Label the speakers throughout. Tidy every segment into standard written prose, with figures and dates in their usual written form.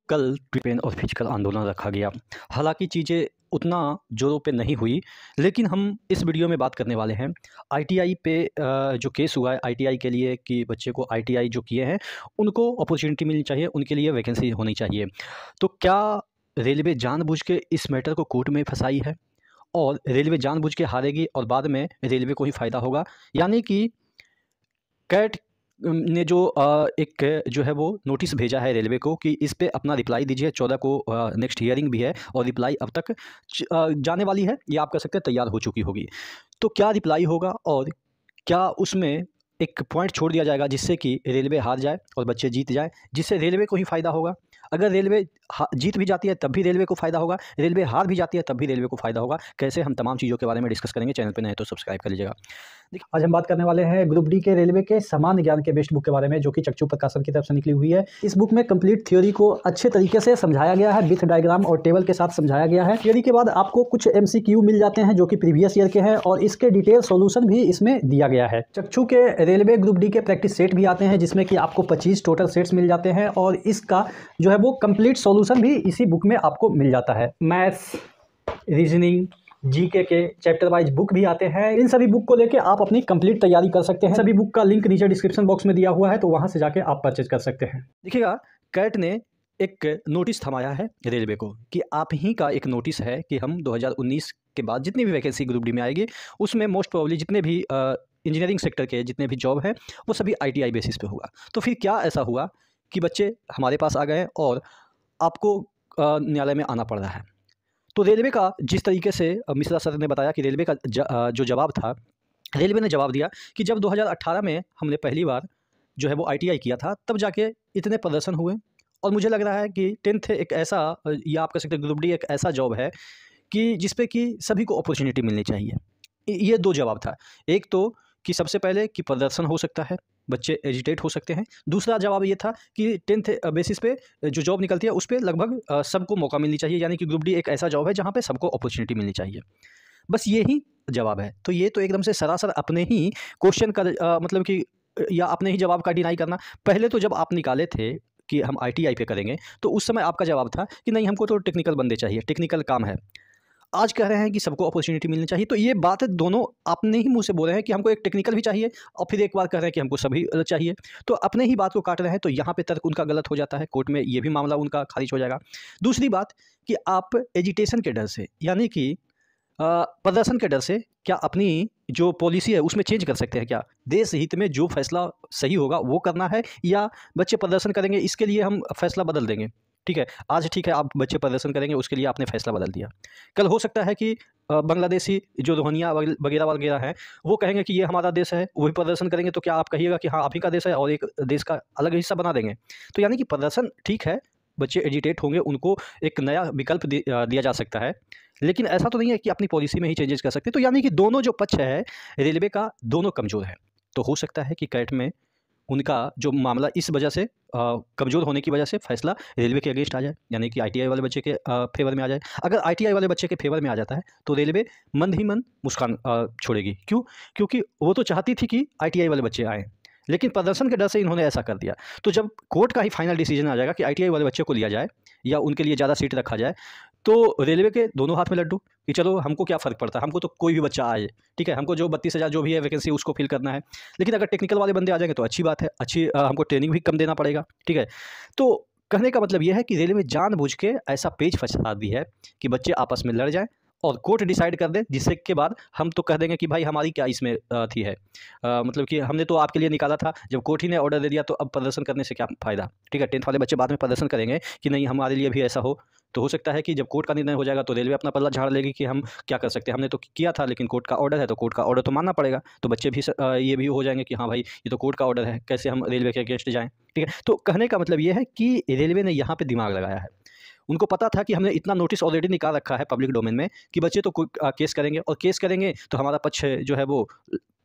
Speaker 1: कल पेन और फिजिकल आंदोलन रखा गया। हालांकि चीज़ें उतना ज़ोरों पे नहीं हुई, लेकिन हम इस वीडियो में बात करने वाले हैं आईटीआई पे जो केस हुआ है आईटीआई के लिए कि बच्चे को आईटीआई जो किए हैं उनको अपॉर्चुनिटी मिलनी चाहिए, उनके लिए वैकेंसी होनी चाहिए। तो क्या रेलवे जानबूझ के इस मैटर को कोर्ट में फंसाई है और रेलवे जानबूझ के हारेगी और बाद में रेलवे को ही फ़ायदा होगा? यानी कि कैट ने जो एक जो है वो नोटिस भेजा है रेलवे को कि इस पे अपना रिप्लाई दीजिए। 14 को नेक्स्ट हियरिंग भी है और रिप्लाई अब तक जाने वाली है, या आप कह सकते हैं तैयार हो चुकी होगी। तो क्या रिप्लाई होगा और क्या उसमें एक पॉइंट छोड़ दिया जाएगा जिससे कि रेलवे हार जाए और बच्चे जीत जाए, जिससे रेलवे को ही फ़ायदा होगा? अगर रेलवे जीत भी जाती है तब भी रेलवे को फ़ायदा होगा, रेलवे हार भी जाती है तब भी रेलवे को फ़ायदा होगा। कैसे, हम तमाम चीज़ों के बारे में डिस्कस करेंगे। चैनल पे नए हैं तो सब्सक्राइब कर लीजिएगा।
Speaker 2: आज हम बात करने वाले हैं ग्रुप डी के रेलवे के सामान्य ज्ञान के बेस्ट बुक के बारे में, जो कि चक्षु प्रकाशन की तरफ से निकली हुई है। इस बुक में कंप्लीट थ्योरी को अच्छे तरीके से समझाया गया है, विथ डायग्राम और टेबल के साथ समझाया गया है। थ्योरी के बाद आपको कुछ एमसीक्यू मिल जाते हैं जो कि प्रीवियस ईयर के हैं, और इसके डिटेल सॉल्यूशन भी इसमें दिया गया है। चक्षु के रेलवे ग्रुप डी के प्रैक्टिस सेट भी आते हैं जिसमें कि आपको 25 टोटल सेट्स मिल जाते हैं, और इसका जो है वो कंप्लीट सॉल्यूशन भी इसी बुक में आपको मिल जाता है। मैथ्स, रीजनिंग, जीके के चैप्टर वाइज बुक भी आते हैं। इन सभी बुक को लेके आप अपनी कंप्लीट तैयारी कर सकते हैं। सभी बुक का लिंक नीचे डिस्क्रिप्शन बॉक्स में दिया हुआ है, तो वहां से जाके आप परचेज कर सकते हैं।
Speaker 1: देखिएगा, कैट ने एक नोटिस थमाया है रेलवे को कि आप ही का एक नोटिस है कि हम 2019 के बाद जितनी भी वैकेंसी ग्रुप डी में आएगी उसमें मोस्ट प्रोबेबली जितने भी इंजीनियरिंग सेक्टर के जितने भी जॉब हैं वो सभी आईटीआई बेसिस पे होगा। तो फिर क्या ऐसा हुआ कि बच्चे हमारे पास आ गए और आपको न्यायालय में आना पड़ रहा है? तो रेलवे का जिस तरीके से मिश्रा सर ने बताया कि रेलवे का जो जवाब था, रेलवे ने जवाब दिया कि जब 2018 में हमने पहली बार जो है वो आईटीआई किया था तब जाके इतने प्रदर्शन हुए, और मुझे लग रहा है कि 10th एक ऐसा या आप कह सकते हैं ग्रुप डी एक ऐसा जॉब है कि जिस पे कि सभी को अपॉर्चुनिटी मिलनी चाहिए। ये दो जवाब था। एक तो कि सबसे पहले कि प्रदर्शन हो सकता है, बच्चे एजिटेट हो सकते हैं। दूसरा जवाब ये था कि 10th बेसिस पे जो जॉब निकलती है उस पे लगभग सबको मौका मिलनी चाहिए, यानी कि ग्रुप डी एक ऐसा जॉब है जहाँ पे सबको अपॉर्चुनिटी मिलनी चाहिए। बस यही जवाब है। तो ये तो एकदम से सरासर अपने ही क्वेश्चन का मतलब कि या अपने ही जवाब का डिनाई करना। पहले तो जब आप निकाले थे कि हम आईटीआई पे करेंगे तो उस समय आपका जवाब था कि नहीं, हमको तो टेक्निकल बंदे चाहिए, टेक्निकल काम है। आज कह रहे हैं कि सबको अपॉर्चुनिटी मिलनी चाहिए। तो ये बात दोनों अपने ही मुंह से बोल रहे हैं कि हमको एक टेक्निकल भी चाहिए, और फिर एक बार कह रहे हैं कि हमको सभी चाहिए। तो अपने ही बात को काट रहे हैं। तो यहाँ पे तर्क उनका गलत हो जाता है, कोर्ट में ये भी मामला उनका खारिज हो जाएगा। दूसरी बात कि आप एजिटेशन के डर से, यानी कि प्रदर्शन के डर से, क्या अपनी जो पॉलिसी है उसमें चेंज कर सकते हैं? क्या देश हित में जो फैसला सही होगा वो करना है, या बच्चे प्रदर्शन करेंगे इसके लिए हम फैसला बदल देंगे? ठीक है, आज ठीक है आप बच्चे प्रदर्शन करेंगे उसके लिए आपने फैसला बदल दिया, कल हो सकता है कि बांग्लादेशी जो रोहिंग्या वगैरह वगैरह हैं वो कहेंगे कि ये हमारा देश है, वो भी प्रदर्शन करेंगे। तो क्या आप कहिएगा कि हाँ आप ही का देश है और एक देश का अलग हिस्सा बना देंगे? तो यानी कि प्रदर्शन ठीक है, बच्चे एजिटेट होंगे, उनको एक नया विकल्प दिया जा सकता है, लेकिन ऐसा तो नहीं है कि अपनी पॉलिसी में ही चेंजेस कर सकते। तो यानी कि दोनों जो पक्ष है रेलवे का, दोनों कमज़ोर है। तो हो सकता है कि कैट में उनका जो मामला इस वजह से कमज़ोर होने की वजह से फैसला रेलवे के अगेंस्ट आ जाए, यानी कि आईटीआई वाले बच्चे के फेवर में आ जाए। अगर आईटीआई वाले बच्चे के फेवर में आ जाता है तो रेलवे मन ही मन मुस्कान छोड़ेगी। क्यों? क्योंकि वो तो चाहती थी कि आईटीआई वाले बच्चे आएँ, लेकिन प्रदर्शन के डर से इन्होंने ऐसा कर दिया। तो जब कोर्ट का ही फाइनल डिसीजन आ जाएगा कि आईटीआई वाले बच्चे को लिया जाए या उनके लिए ज़्यादा सीट रखा जाए, तो रेलवे के दोनों हाथ में लड्डू कि चलो हमको क्या फ़र्क पड़ता है, हमको तो कोई भी बच्चा आए, ठीक है, हमको जो 32,000 जो भी है वैकेंसी उसको फिल करना है। लेकिन अगर टेक्निकल वाले बंदे आ जाएंगे तो अच्छी बात है, अच्छी हमको ट्रेनिंग भी कम देना पड़ेगा, ठीक है। तो कहने का मतलब ये है कि रेलवे जानबूझ के ऐसा पेच फंसा दी है कि बच्चे आपस में लड़ जाएं और कोर्ट डिसाइड कर दे, जिससे के बाद हम तो कह देंगे कि भाई हमारी क्या इसमें थी है, मतलब कि हमने तो आपके लिए निकाला था, जब कोर्ट ही ने ऑर्डर दे दिया तो अब प्रदर्शन करने से क्या फ़ायदा? ठीक है, 10th वाले बच्चे बाद में प्रदर्शन करेंगे कि नहीं हमारे लिए भी ऐसा हो। तो हो सकता है कि जब कोर्ट का निर्णय हो जाएगा तो रेलवे अपना पल्ला झाड़ लेगी कि हम क्या कर सकते हैं, हमने तो किया था, लेकिन कोर्ट का ऑर्डर है तो कोर्ट का ऑर्डर तो मानना पड़ेगा। तो बच्चे भी ये भी हो जाएंगे कि हाँ भाई ये तो कोर्ट का ऑर्डर है, कैसे हम रेलवे के अगेंस्ट जाएँ, ठीक है। तो कहने का मतलब ये है कि रेलवे ने यहाँ पे दिमाग लगाया है। उनको पता था कि हमने इतना नोटिस ऑलरेडी निकाल रखा है पब्लिक डोमेन में कि बच्चे तो केस करेंगे, और केस करेंगे तो हमारा पक्ष जो है वो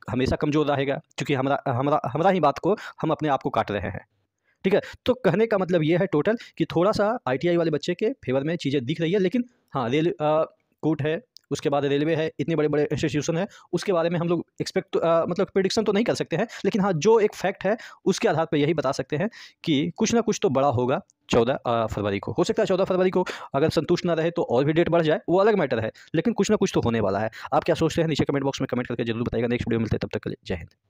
Speaker 1: हमेशा कमज़ोर रहेगा, क्योंकि हमारा ही बात को हम अपने आप को काट रहे हैं, ठीक है। तो कहने का मतलब ये है टोटल कि थोड़ा-सा आईटीआई वाले बच्चे के फेवर में चीज़ें दिख रही है, लेकिन हाँ कोर्ट है, उसके बाद रेलवे है, इतने बड़े-बड़े इंस्टीट्यूशन है, उसके बारे में हम लोग एक्सपेक्ट मतलब प्रेडिक्शन तो नहीं कर सकते हैं, लेकिन हाँ जो एक फैक्ट है उसके आधार पे यही बता सकते हैं कि कुछ ना कुछ तो बड़ा होगा। 14 फरवरी को। हो सकता है 14 फरवरी को अगर संतुष्ट ना रहे तो और भी डेट बढ़ जाए, वो अलग मैटर है, लेकिन कुछ ना कुछ तो होने वाला है। आप क्या सोचते हैं नीचे कमेंट बॉक्स में कमेंट करके जरूर बताइएगा। नेक्स्ट वीडियो मिलते हैं, तब तक के लिए जय हिंद।